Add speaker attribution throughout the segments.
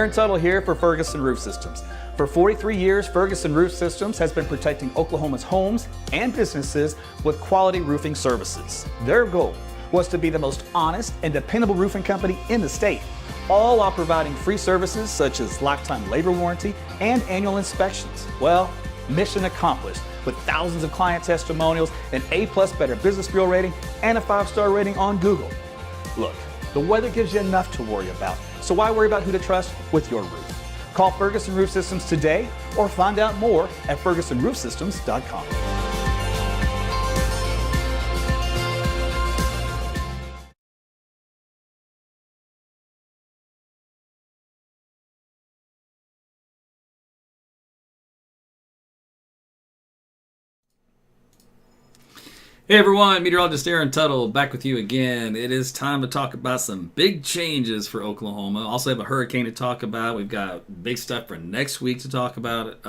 Speaker 1: Darren Tuttle here for Ferguson Roof Systems. For 43 years, Ferguson Roof Systems has been protecting Oklahoma's homes and businesses with quality roofing services. Their goal was to be the most honest and dependable roofing company in the state, all while providing free services such as lifetime labor warranty and annual inspections. Well, mission accomplished with thousands of client testimonials, an A+ Better Business Bureau rating, and a 5-star rating on Google. Look, the weather gives you enough to worry about, so why worry about who to trust with your roof? Call Ferguson Roof Systems today or find out more at fergusonroofsystems.com.
Speaker 2: Hey everyone, Meteorologist Darren Tuttle back with you again. It is time to talk about some big changes for Oklahoma. Also have a hurricane to talk about. We've got big stuff for next week to talk about.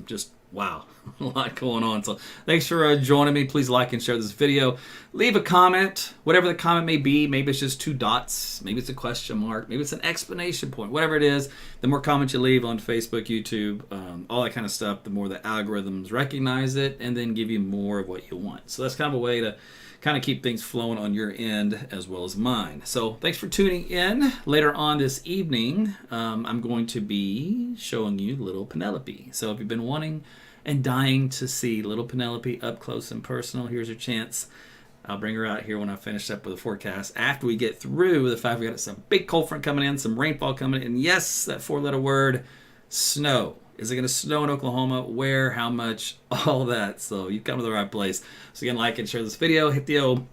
Speaker 2: Just wow, a lot going on. So thanks for joining me. Please like and share this video. Leave a comment, whatever the comment may be. Maybe it's just 2 dots. Maybe it's a question mark. Maybe it's an exclamation point. Whatever it is, the more comments you leave on Facebook, YouTube, all that kind of stuff, the more the algorithms recognize it and then give you more of what you want. So that's kind of a way to kind of keep things flowing on your end as well as mine. So thanks for tuning in. Later on this evening, I'm going to be showing you little Penelope. So if you've been wanting and dying to see little Penelope up close and personal, here's your chance. I'll bring her out here when I finish up with the forecast. After we get through the fact we got some big cold front coming in, some rainfall coming in, and yes, that 4-letter word, snow. Is it going to snow in Oklahoma? Where? How much? All that. So you've come to the right place. So again, like and share this video. Hit the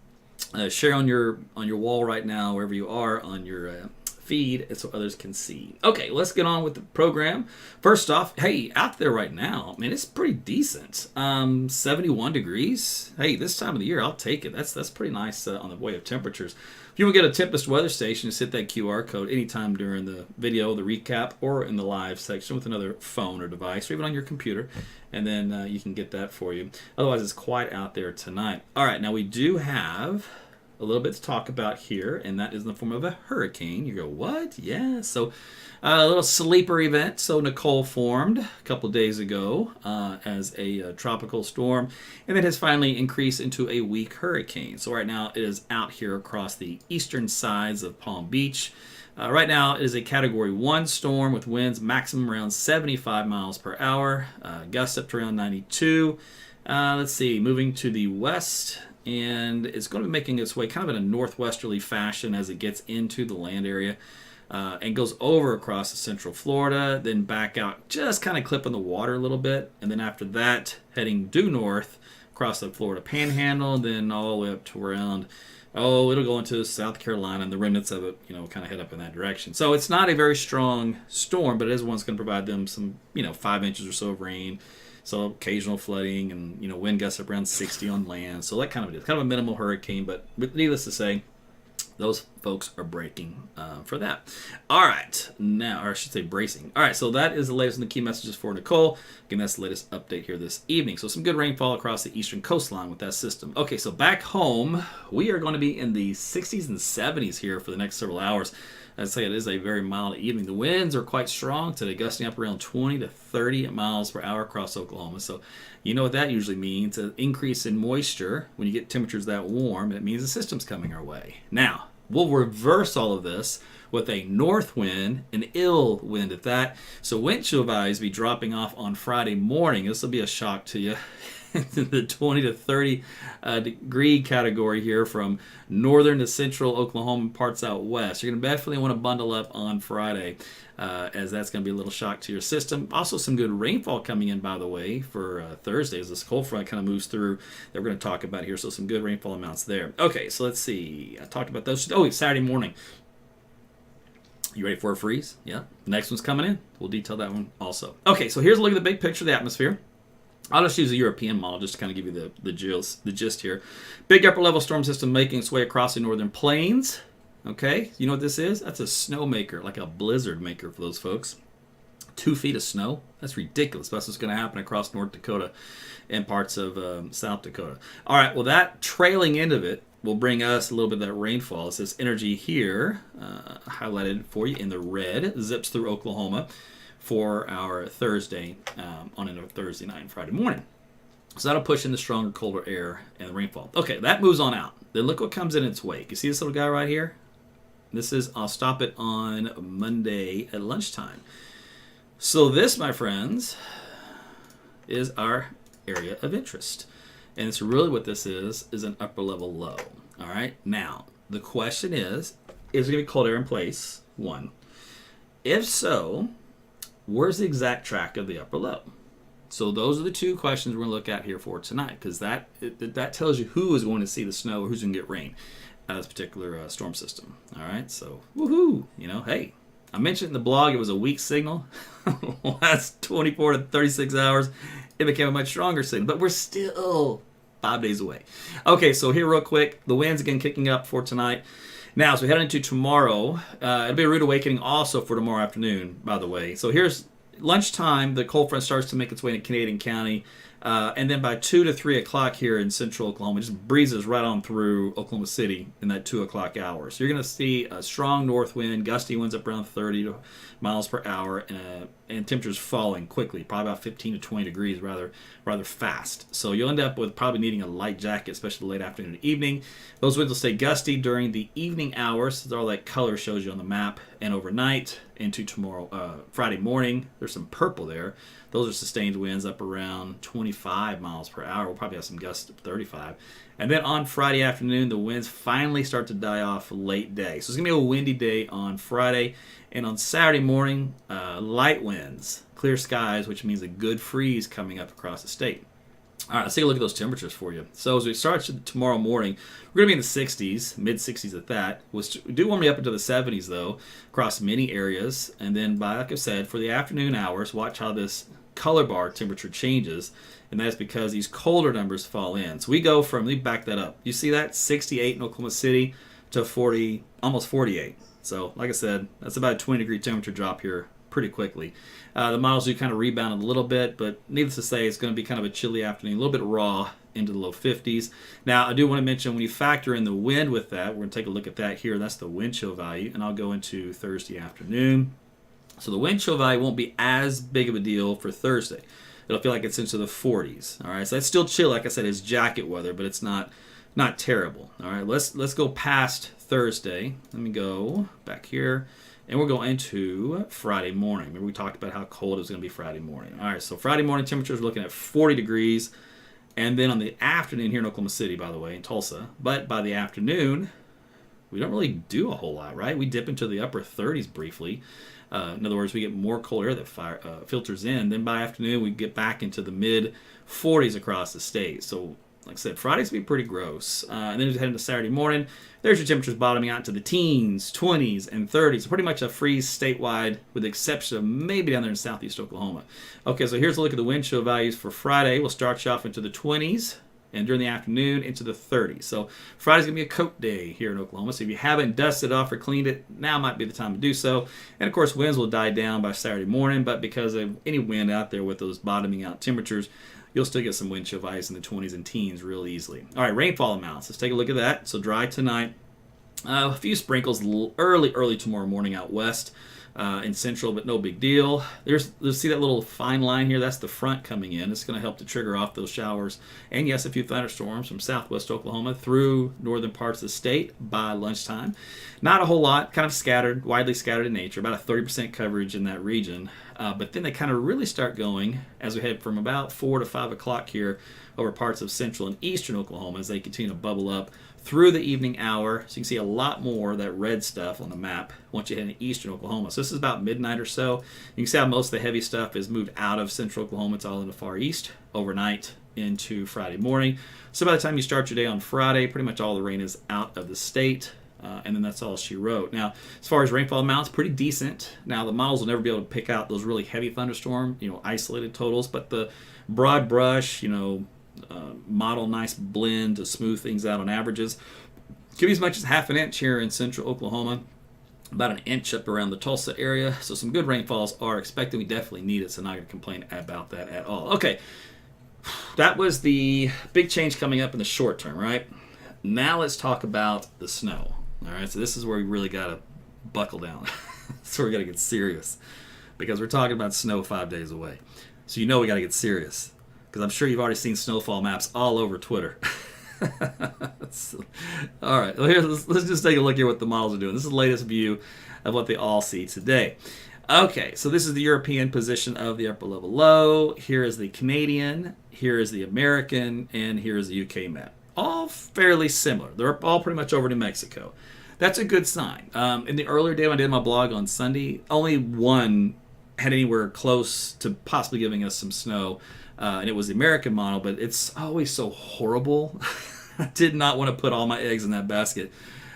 Speaker 2: share on your wall right now, wherever you are on your feed, so others can see. Okay, let's get on with the program. First off, hey, out there right now, man, it's pretty decent. 71 degrees. Hey, this time of the year, I'll take it. That's pretty nice on the way of temperatures. If you want to get a Tempest weather station, just hit that QR code anytime during the video, the recap, or in the live section with another phone or device, or even on your computer, and then you can get that for you. Otherwise, it's quiet out there tonight. All right, now we do have a little bit to talk about here, and that is in the form of a hurricane. You go, what? Yeah, so a little sleeper event. So Nicole formed a couple days ago as a tropical storm, and then has finally increased into a weak hurricane. So right now it is out here across the eastern sides of Palm Beach. Right now it is a Category 1 storm with winds maximum around 75 miles per hour, gusts up to around 92. Let's see, moving to the west, and it's going to be making its way kind of in a northwesterly fashion as it gets into the land area and goes over across the central Florida, then back out, just kind of clipping the water a little bit, and then after that heading due north across the Florida Panhandle, then all the way up to around, it'll go into South Carolina, and the remnants of it, kind of head up in that direction. So it's not a very strong storm, but it is one that's going to provide them some, 5 inches or so of rain. So occasional flooding and, wind gusts up around 60 on land. So that kind of a minimal hurricane, but needless to say, those folks are breaking for that. All right, now, or I should say bracing. All right, so that is the latest and the key messages for Nicole. Again, that's the latest update here this evening. So some good rainfall across the eastern coastline with that system. Okay, so back home, we are going to be in the 60s and 70s here for the next several hours. I'd say it is a very mild evening. The winds are quite strong today, gusting up around 20 to 30 miles per hour across Oklahoma. So you know what that usually means, an increase in moisture when you get temperatures that warm. It means the system's coming our way. Now, we'll reverse all of this with a north wind, an ill wind at that. So wind chill values will be dropping off on Friday morning. This will be a shock to you. The 20 to 30 degree category here from northern to central Oklahoma, parts out west. You're going to definitely want to bundle up on Friday as that's going to be a little shock to your system. Also some good rainfall coming in, by the way, for Thursday as this cold front kind of moves through that we're going to talk about here. So some good rainfall amounts there. Okay, so let's see. I talked about those. Oh, it's Saturday morning. You ready for a freeze? Yeah. The next one's coming in. We'll detail that one also. Okay, so here's a look at the big picture of the atmosphere. I'll just use a European model just to kind of give you the gist here. Big upper level storm system making its way across the northern plains. Okay, you know what this is? That's a snow maker, like a blizzard maker for those folks. 2 feet of snow. That's ridiculous. That's what's going to happen across North Dakota and parts of South Dakota. All right, well, that trailing end of it will bring us a little bit of that rainfall. It's this energy here, highlighted for you in the red, zips through Oklahoma for our Thursday, on into Thursday night and Friday morning. So that'll push in the stronger, colder air and the rainfall. Okay, that moves on out. Then look what comes in its wake. You see this little guy right here? I'll stop it on Monday at lunchtime. So this, my friends, is our area of interest. And it's really what this is an upper level low. All right. Now, the question is there going to be cold air in place? One. If so, where's the exact track of the upper low? So those are the two questions we're going to look at here for tonight, because that tells you who is going to see the snow or who's going to get rain out of this particular storm system. All right. So, woohoo. Hey, I mentioned in the blog it was a weak signal. Last 24 to 36 hours, it became a much stronger signal. But we're still 5 days away. Okay, so here real quick, the winds again kicking up for tonight. Now, as we head into tomorrow, it'll be a rude awakening also for tomorrow afternoon, by the way. So here's lunchtime. The cold front starts to make its way into Canadian County. And then by 2 to 3 o'clock here in central Oklahoma, it just breezes right on through Oklahoma City in that 2 o'clock hour. So you're going to see a strong north wind, gusty winds up around 30 miles per hour, and temperatures falling quickly, probably about 15 to 20 degrees rather fast. So you'll end up with probably needing a light jacket, especially late afternoon and evening. Those winds will stay gusty during the evening hours, so all that color shows you on the map, and overnight into tomorrow, Friday morning. There's some purple there. Those are sustained winds up around 25 miles per hour. We'll probably have some gusts of 35. And then on Friday afternoon, the winds finally start to die off late day. So it's going to be a windy day on Friday. And on Saturday morning, light winds, clear skies, which means a good freeze coming up across the state. All right, let's take a look at those temperatures for you. So as we start tomorrow morning, we're going to be in the 60s, mid-60s at that. We do warm up into the 70s, though, across many areas. And then, like I said, for the afternoon hours, watch how this color bar temperature changes, and that's because these colder numbers fall in. So we go from, let me back that up. You see that? 68 in Oklahoma City to 40, almost 48. So, like I said, that's about a 20-degree temperature drop here pretty quickly. The models do kind of rebound a little bit, but needless to say, it's going to be kind of a chilly afternoon, a little bit raw into the low 50s. Now, I do want to mention when you factor in the wind with that, we're going to take a look at that here. That's the wind chill value, and I'll go into Thursday afternoon. So the wind chill value won't be as big of a deal for Thursday. It'll feel like it's into the 40s. All right, so that's still chill. Like I said, it's jacket weather, but it's not terrible. All right, let's go past Thursday. Let me go back here, and we'll go into Friday morning. Remember we talked about how cold it was going to be Friday morning. All right, so Friday morning temperatures are looking at 40 degrees, and then on the afternoon here in Oklahoma City, by the way, in Tulsa. But by the afternoon, we don't really do a whole lot, right? We dip into the upper 30s briefly. In other words, we get more cold air that filters in. Then by afternoon, we get back into the mid-40s across the state. So, like I said, Friday's going to be pretty gross. And then as we head into Saturday morning, there's your temperatures bottoming out to the teens, 20s, and 30s. So pretty much a freeze statewide with the exception of maybe down there in southeast Oklahoma. Okay, so here's a look at the wind chill values for Friday. We'll start you off into the 20s. And during the afternoon into the 30s. So Friday's going to be a coat day here in Oklahoma. So if you haven't dusted off or cleaned it, now might be the time to do so. And of course, winds will die down by Saturday morning. But because of any wind out there with those bottoming out temperatures, you'll still get some wind chill values in the 20s and teens real easily. All right, rainfall amounts. Let's take a look at that. So dry tonight. A few sprinkles early tomorrow morning out west. In central, but no big deal. Let's see that little fine line here. That's the front coming in. It's going to help to trigger off those showers. And yes, a few thunderstorms from southwest Oklahoma through northern parts of the state by lunchtime. Not a whole lot, kind of scattered, widely scattered in nature, about a 30% coverage in that region. But then they kind of really start going as we head from about 4 to 5 o'clock here over parts of central and eastern Oklahoma as they continue to bubble up through the evening hour. So you can see a lot more of that red stuff on the map once you head into eastern Oklahoma. So this is about midnight or so. You can see how most of the heavy stuff is moved out of central Oklahoma. It's all in the far east overnight into Friday morning. So by the time you start your day on Friday, pretty much all the rain is out of the state. And then that's all she wrote. Now, as far as rainfall amounts, pretty decent. Now, the models will never be able to pick out those really heavy thunderstorm, isolated totals, but the broad brush, model nice blend to smooth things out on averages. Could be as much as half an inch here in central Oklahoma, about an inch up around the Tulsa area. So some good rainfalls are expected. We definitely need it, so not going to complain about that at all. Okay, that was the big change coming up in the short term, right? Now let's talk about the snow. All right, so this is where we really got to buckle down. So we got to get serious because we're talking about snow 5 days away. So you know we got to get serious because I'm sure you've already seen snowfall maps all over Twitter. So, all right, well, let's just take a look here what the models are doing. This is the latest view of what they all see today. Okay, so this is the European position of the upper level low. Here is the Canadian, here is the American, and here is the UK map. All fairly similar. They're all pretty much over New Mexico. That's a good sign. In the earlier day when I did my blog on Sunday, only one had anywhere close to possibly giving us some snow, and it was the American model, but it's always so horrible. I did not want to put all my eggs in that basket.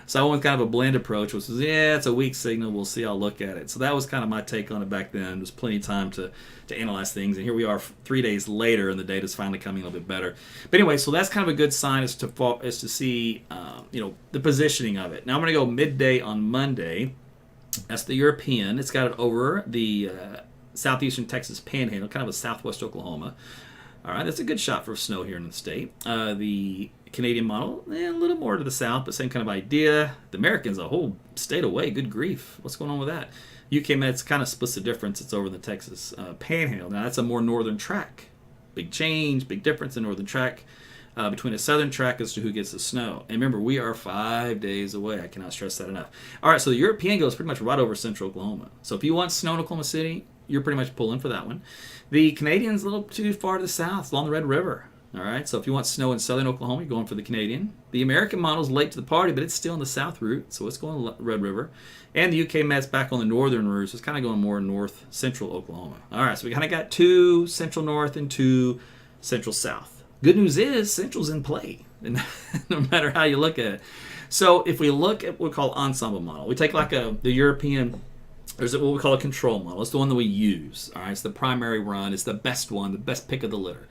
Speaker 2: So I went with kind of a blend approach, which was, it's a weak signal. We'll see. I'll look at it. So that was kind of my take on it back then. There's plenty of time to analyze things. And here we are 3 days later, and the data's finally coming a little bit better. But anyway, so that's kind of a good sign is to see, the positioning of it. Now I'm going to go midday on Monday. That's the European. It's got it over the southeastern Texas Panhandle, kind of a southwest Oklahoma. All right, that's a good shot for snow here in the state. The Canadian model, a little more to the south, but same kind of idea. The American's a whole state away. Good grief. What's going on with that? UK Met's kind of splits the difference. It's over the Texas Panhandle. Now, that's a more northern track. Big change, big difference in northern track between a southern track as to who gets the snow. And remember, we are 5 days away. I cannot stress that enough. All right, so the European goes pretty much right over central Oklahoma. So if you want snow in Oklahoma City, you're pretty much pulling for that one. The Canadian's a little too far to the south, along the Red River. All right, so if you want snow in southern Oklahoma, you're going for the Canadian. The American model's late to the party, but it's still in the south route, so it's going to Red River. And the UK Met's back on the northern route, so it's kind of going more north central Oklahoma. All right, so we kind of got 2 central north and 2 central south. Good news is central's in play, and no matter how you look at it. So if we look at what we call ensemble model, we take like the European. There's what we call a control model. It's the one that we use. All right, it's the primary run. It's the best one, the best pick of the litter.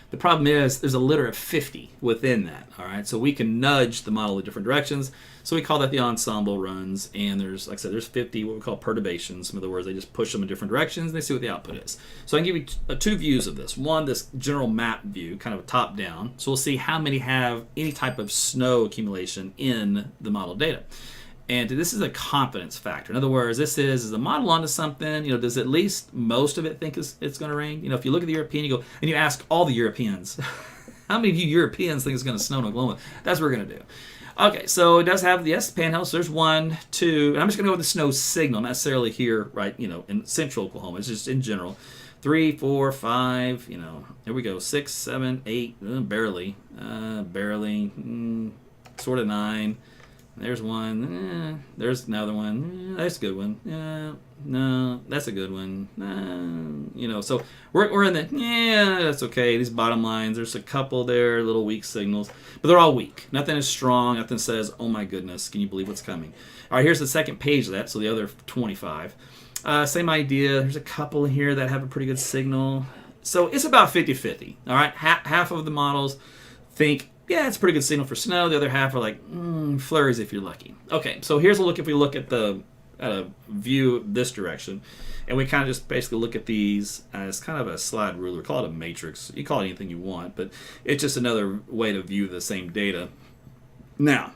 Speaker 2: The problem is there's a litter of 50 within that. All right, so we can nudge the model in different directions. So we call that the ensemble runs. And there's, like I said, there's 50 what we call perturbations. In other words, they just push them in different directions and they see what the output is. So I can give you 2 views of this. One, this general map view, kind of a top down. So we'll see how many have any type of snow accumulation in the model data. And this is a confidence factor. In other words, this is the model onto something, does at least most of it think it's going to rain? If you look at the European, you go, and you ask all the Europeans, how many of you Europeans think it's going to snow in Oklahoma? That's what we're going to do. Okay, so it does have, the panhandle, so there's 1, 2, and I'm just going to go with the snow signal, not necessarily here, right, in central Oklahoma. It's just in general. 3, 4, 5, here we go, 6, 7, 8, barely, sort of 9. There's 1. There's another one. That's a good one. No, that's a good one. So we're in the, that's okay. These bottom lines, there's a couple there, little weak signals, but they're all weak. Nothing is strong. Nothing says, oh my goodness, can you believe what's coming? All right, here's the second page of that, so the other 25. Same idea. There's a couple here that have a pretty good signal. So it's about 50-50. All right, half of the models think, it's a pretty good signal for snow. The other half are like, flurries if you're lucky. Okay, so here's a look if we look at a view this direction. And we kind of just basically look at these as kind of a slide ruler. Call it a matrix. You call it anything you want, but it's just another way to view the same data. Now,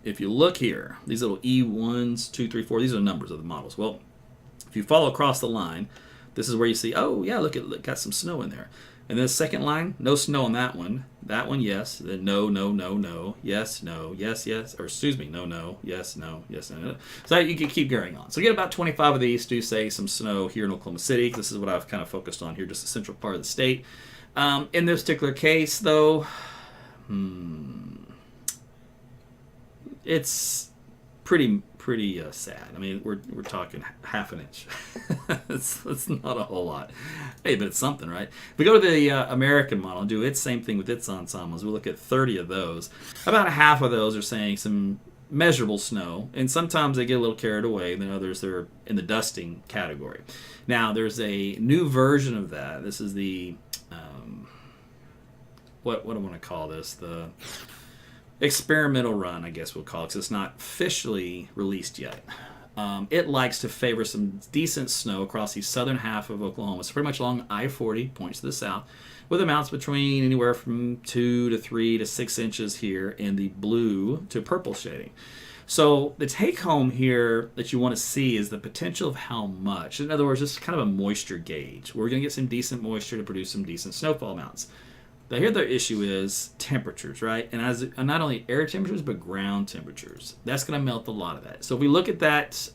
Speaker 2: if you look here, these little E1s, 2, 3, 4, these are the numbers of the models. Well, if you follow across the line, this is where you see, look, got some snow in there. And then the second line, no snow on that one. That one, yes. Then no, no, no, no. Yes, no, yes, yes. Or excuse me, no, no, yes, no, yes, no, no. So you can keep going on. So you get about 25 of these do say some snow here in Oklahoma City. This is what I've kind of focused on here, just the central part of the state. In this particular case, though, it's pretty sad. I mean, we're talking half an inch. it's not a whole lot. Hey, but it's something, right? If we go to the American model and do its same thing with its ensembles, we look at 30 of those. About half of those are saying some measurable snow, and sometimes they get a little carried away, and then others are in the dusting category. Now, there's a new version of that. This is the what do I want to call this? The experimental run, I guess we'll call it, because it's not officially released yet. it likes to favor some decent snow across the southern half of Oklahoma. So pretty much along I-40, points to the south, with amounts between anywhere from 2 to 3 to 6 inches here in the blue to purple shading. So the take home here that you want to see is the potential of how much. In other words, this is kind of a moisture gauge. We're going to get some decent moisture to produce some decent snowfall amounts. Now here the issue is temperatures, right? And not only air temperatures, but ground temperatures. That's going to melt a lot of that. So if we look at that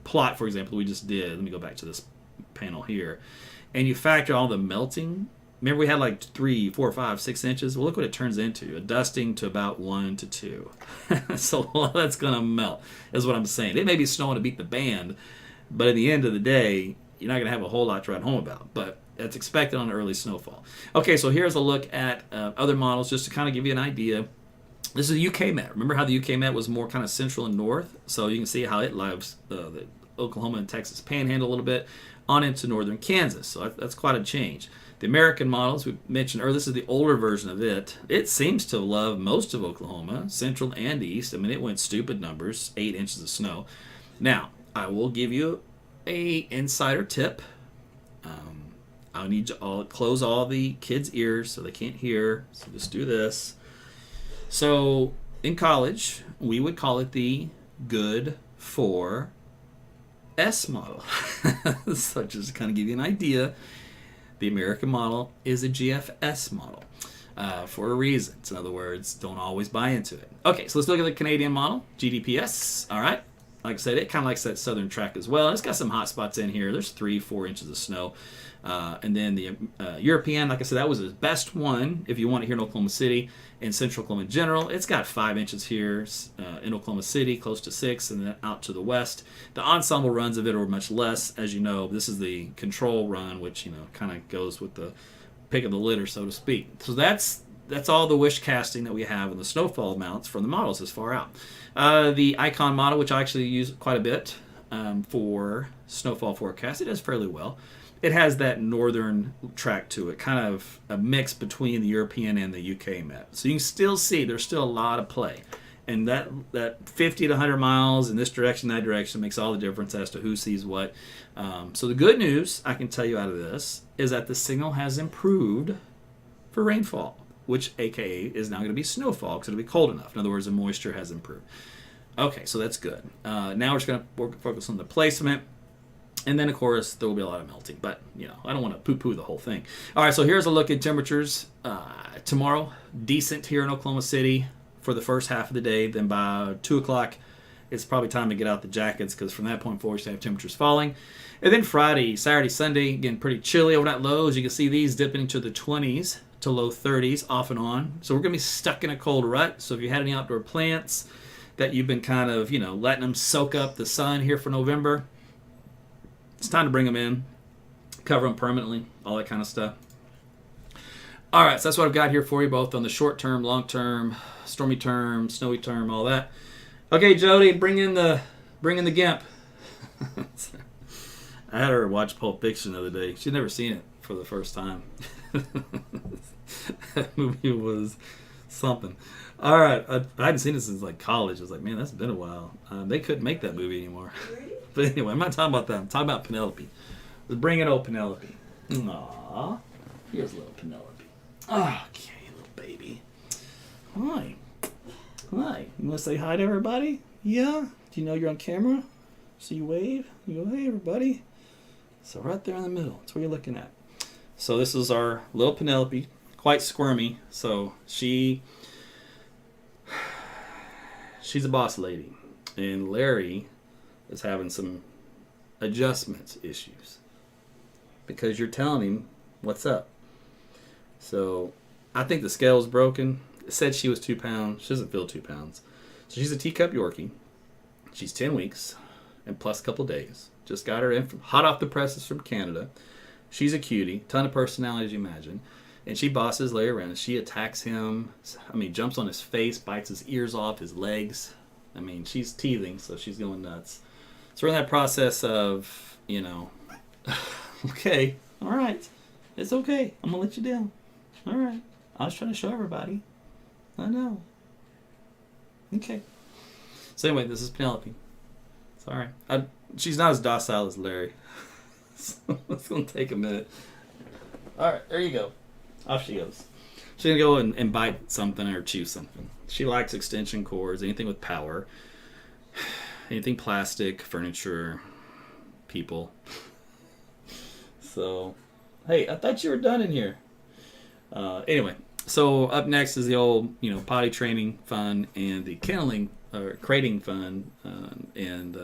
Speaker 2: plot, for example, we just did. Let me go back to this panel here. And you factor all the melting. Remember we had like 3, 4, 5, 6 inches? Well, look what it turns into. A dusting to about 1 to 2. So all that's going to melt is what I'm saying. It may be snowing to beat the band, but at the end of the day, you're not going to have a whole lot to write home about. But that's expected on early snowfall. Okay, so here's a look at other models just to kind of give you an idea. This is a UK Met. Remember how the UK Met was more kind of central and north? So you can see how it lives the Oklahoma and Texas panhandle a little bit on into northern Kansas. So that's quite a change. The American models we mentioned earlier, this is the older version of it. It seems to love most of Oklahoma, central and east. I mean, it went stupid numbers, 8 inches of snow. Now, I will give you a insider tip. I'll need to close all the kids' ears so they can't hear. So just do this. So in college, we would call it the good for S model. So just to kind of give you an idea, the American model is a GFS model for a reason. So in other words, don't always buy into it. Okay, so let's look at the Canadian model, GDPS. All right. Like I said, it kind of likes that southern track as well. It's got some hot spots in here. There's 3, 4 inches of snow. And then the European, like I said, that was the best one if you want it here in Oklahoma City and central Oklahoma in general. It's got 5 inches here in Oklahoma City, close to 6, and then out to the west. The ensemble runs of it are much less. As you know, this is the control run, which, kind of goes with the pick of the litter, so to speak. So that's all the wish casting that we have in the snowfall amounts from the models this far out. The Icon model, which I actually use quite a bit for snowfall forecast, it does fairly well. It has that northern track to it, kind of a mix between the European and the UK Met. So you can still see there's still a lot of play. And that 50 to 100 miles in this direction, that direction makes all the difference as to who sees what. So the good news I can tell you out of this is that the signal has improved for rainfall, which aka is now going to be snowfall because it'll be cold enough. In other words, the moisture has improved. Okay, so that's good. Now we're just going to focus on the placement. And then, of course, there will be a lot of melting. But, I don't want to poo-poo the whole thing. All right, so here's a look at temperatures. Tomorrow, decent here in Oklahoma City for the first half of the day. Then by 2 o'clock, it's probably time to get out the jackets because from that point forward, you have temperatures falling. And then Friday, Saturday, Sunday, again, pretty chilly overnight lows. You can see these dipping into the 20s to low 30s off and on. So we're going to be stuck in a cold rut. So if you had any outdoor plants that you've been kind of, letting them soak up the sun here for November, it's time to bring them in, cover them permanently, all that kind of stuff. All right, so that's what I've got here for you, both on the short term, long term, stormy term, snowy term, all that. Okay, Jody, bring in the GIMP. I had her watch Pulp Fiction the other day. She'd never seen it for the first time. That movie was something. All right, I hadn't seen it since college. I was like, man, that's been a while. They couldn't make that movie anymore. But anyway, I'm not talking about that. I'm talking about Penelope. Let's bring in old Penelope. Aww. Here's little Penelope. Okay, little baby. Hi. Hi. You want to say hi to everybody? Yeah? Do you know you're on camera? So you wave? You go, hey, everybody. So right there in the middle. That's what you're looking at. So this is our little Penelope. Quite squirmy. So she's a boss lady. And Larry is having some adjustment issues because you're telling him what's up. So I think the scale's broken. It said she was 2 pounds. She doesn't feel 2 pounds. So she's a teacup Yorkie. She's 10 weeks and plus a couple days. Just got her in hot off the presses from Canada. She's a cutie, ton of personality as you imagine. And she bosses Larry around and she attacks him. Jumps on his face, bites his ears off, his legs. She's teething, so she's going nuts. So we're in that process of, okay, all right, it's okay. I'm going to let you down. All right. I was trying to show everybody. I know. Okay. So anyway, this is Penelope. Sorry. She's not as docile as Larry. So it's going to take a minute. All right, there you go. Off she goes. She's going to go and bite something or chew something. She likes extension cords, anything with power, anything plastic, furniture, people. So, hey, I thought you were done in here. Anyway, so up next is the old, potty training fun and the kenneling or crating fun, and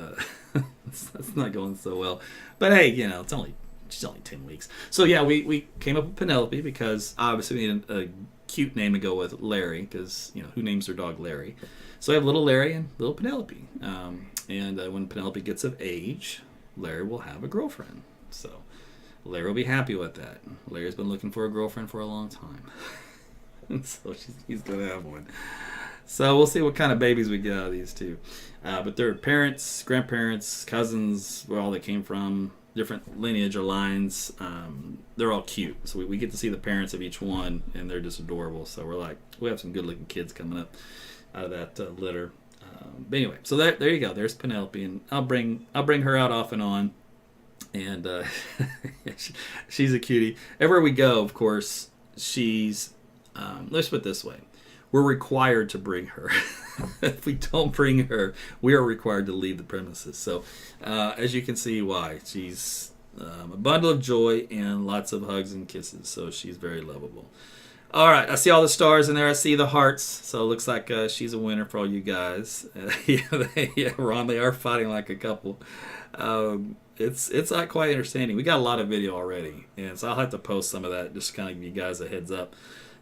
Speaker 2: that's not going so well. But hey, she's only 10 weeks. So yeah, we came up with Penelope because obviously we needed a cute name to go with Larry, because who names their dog Larry? So we have little Larry and little Penelope. And when Penelope gets of age, Larry will have a girlfriend. So Larry will be happy with that. Larry's been looking for a girlfriend for a long time. And so he's going to have one. So we'll see what kind of babies we get out of these two. But their parents, grandparents, cousins, where all they came from, different lineage or lines, they're all cute. So we get to see the parents of each one, and they're just adorable. So we're like, we have some good-looking kids coming up out of that litter. But anyway, so there you go. There's Penelope, and I'll bring her out off and on. And she's a cutie. Everywhere we go, of course, she's, let's put it this way. We're required to bring her. If we don't bring her, we are required to leave the premises. So, as you can see why. She's a bundle of joy and lots of hugs and kisses. So she's very lovable. All right, I see all the stars in there. I see the hearts. So it looks like she's a winner for all you guys. Ron, they are fighting like a couple. It's not quite entertaining. We got a lot of video already, and so I'll have to post some of that just to kind of give you guys a heads up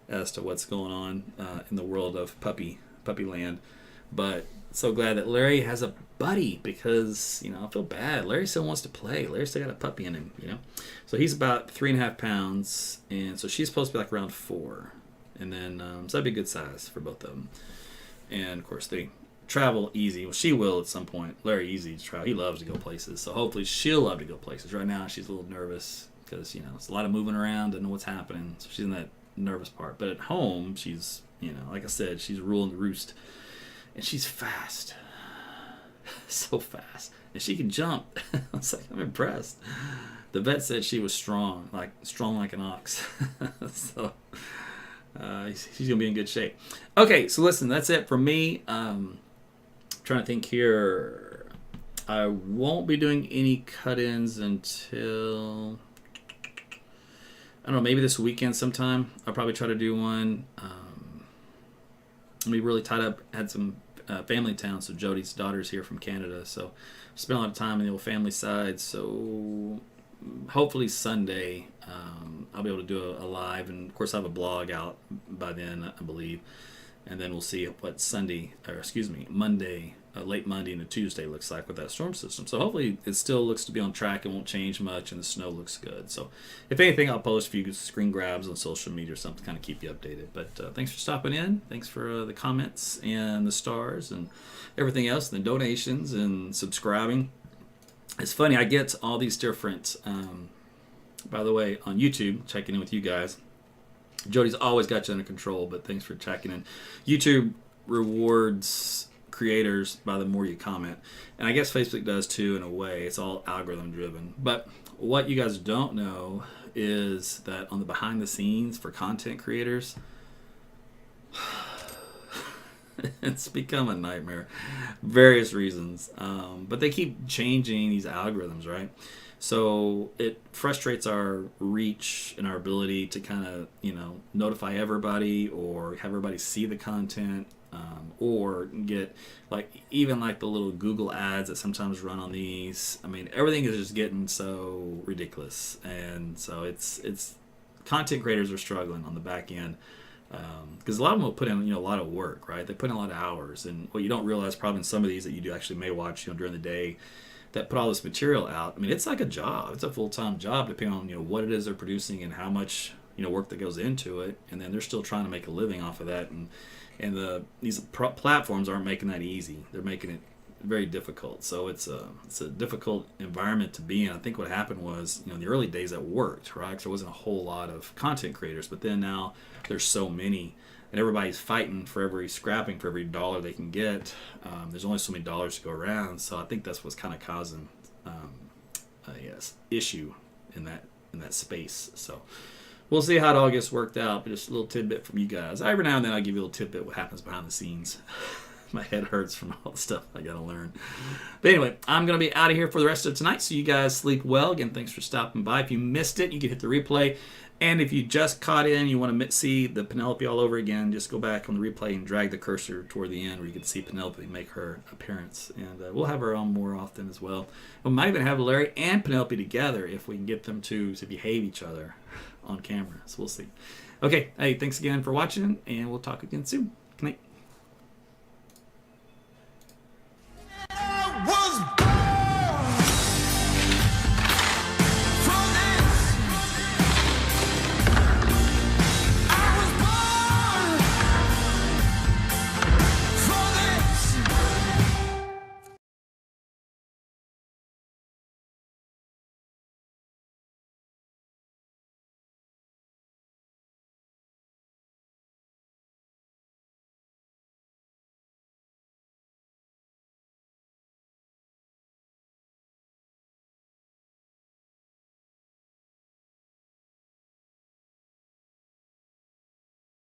Speaker 2: as to what's going on in the world of puppy land. But so glad that Larry has a buddy, because I feel bad. Larry still wants to play. Larry still got a puppy in him, So he's about 3.5 pounds, and so she's supposed to be like around 4, and then so that'd be a good size for both of them. And of course they travel easy. Well, she will at some point. Larry easy to travel. He loves to go places, so hopefully she'll love to go places. Right now she's a little nervous because it's a lot of moving around, doesn't know what's happening, so she's in that nervous part. But at home she's like I said, she's ruling the roost, and she's fast. So fast, and she can jump. I was like, I'm impressed. The vet said she was strong like an ox. So she's gonna be in good shape. Okay, so listen, that's it for me. Trying to think here. I won't be doing any cut-ins until, I don't know, maybe this weekend sometime. I'll probably try to do one. We really tied up, had some family town, so Jody's daughter's here from Canada, so spent a lot of time in the old family side. So hopefully Sunday I'll be able to do a live, and of course I have a blog out by then, I believe, and then we'll see what Monday, late Monday into Tuesday looks like with that storm system. So hopefully it still looks to be on track. It won't change much, and the snow looks good. So if anything, I'll post a few screen grabs on social media or something to kind of keep you updated. But thanks for stopping in. Thanks for the comments and the stars and everything else, and the donations and subscribing. It's funny, I get all these different, by the way, on YouTube, checking in with you guys. Jody's always got you under control, but thanks for checking in. YouTube rewards creators by the more you comment, and I guess Facebook does too in a way. It's all algorithm driven. But what you guys don't know is that on the behind the scenes for content creators, it's become a nightmare. Various reasons, but they keep changing these algorithms, right? So it frustrates our reach and our ability to kind of notify everybody or have everybody see the content, or get even the little Google ads that sometimes run on these. I mean, everything is just getting so ridiculous, and so it's content creators are struggling on the back end, because a lot of them will put in a lot of work, right? They put in a lot of hours, and what you don't realize probably in some of these that you do actually may watch during the day that put all this material out. I mean, it's like a job. It's a full-time job depending on what it is they're producing and how much work that goes into it, and then they're still trying to make a living off of that, and these platforms aren't making that easy. They're making it very difficult. So it's a difficult environment to be in. I think what happened was, in the early days that worked, right? 'Cause there wasn't a whole lot of content creators, but then now there's so many and everybody's fighting for scrapping for every dollar they can get. There's only so many dollars to go around, so I think that's what's kind of causing a issue in that space. So we'll see how it all gets worked out. But just a little tidbit from you guys. Every now and then I give you a little tidbit what happens behind the scenes. My head hurts from all the stuff I gotta learn. But anyway, I'm gonna be out of here for the rest of tonight, so you guys sleep well. Again, thanks for stopping by. If you missed it, you can hit the replay. And if you just caught in, you want to see the Penelope all over again, just go back on the replay and drag the cursor toward the end where you can see Penelope make her appearance. And we'll have her on more often as well. We might even have Larry and Penelope together if we can get them to behave each other on camera. So we'll see. Okay, hey, thanks again for watching, and we'll talk again soon.